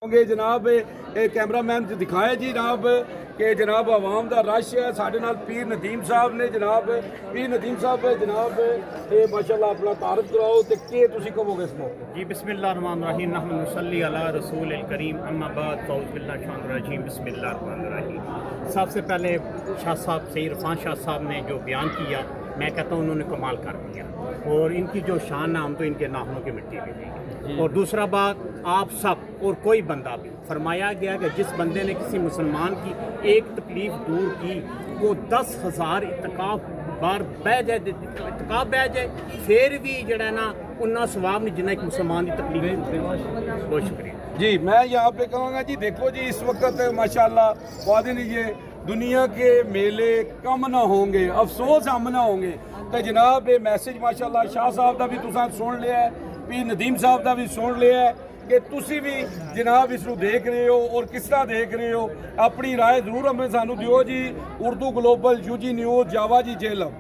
जनाब कैमरामैन दिखाए जी जनाब कि जनाब आवाम का रश है साढ़े नाल पीर नदीम साहब ने जनाब पीर नदीम साहब जनाब ये माशाल्लाह अपना तारफ कराओ तो के तुसी कहोगे इस मौके जी बिस्मिल्लाहिर्रहमानिर्रहीम नहमदु नसल्ली अला रसूलिल करीम अम्मा बाद फ़ौज़ बिल्लाहि शानिर रजीम बिस्मिल्लाहिर्रहमानिर्रहीम। सबसे पहले शाह साहब सईद इरफान शाह साहब ने जो बयान किया मैं कहता हूँ उन्होंने कमाल कर दिया और इनकी जो शान है हम तो इनके नाखूनों की मिट्टी में देंगे। और दूसरा बात आप सब और कोई बंदा भी फरमाया गया कि जिस बंदे ने किसी मुसलमान की एक तकलीफ़ दूर की वो 10,000 इतकाफ बार बह जाए इतकाफ बह जाए फिर भी जड़ा ना उन्ना सवाब नहीं जिन्ना एक मुसलमान की तकलीफ। बहुत शुक्रिया जी। मैं यहाँ पे कहूँगा जी देखो जी इस वक्त माशाल्लाह वादे ये दुनिया के मेले कम ना होंगे अफसोस हम ना होंगे तो जनाब ये मैसेज माशाल्लाह शाह साहब का भी तुसां सुन लिया है पीर नदीम साहब का भी सुन लिया है कि तुसी भी जनाब इसनूं देख रहे हो और किस तरह देख रहे हो अपनी राय जरूर हमें सानू दियो जी। उर्दू ग्लोबल यूजी न्यूज़ जावा जी जेलम।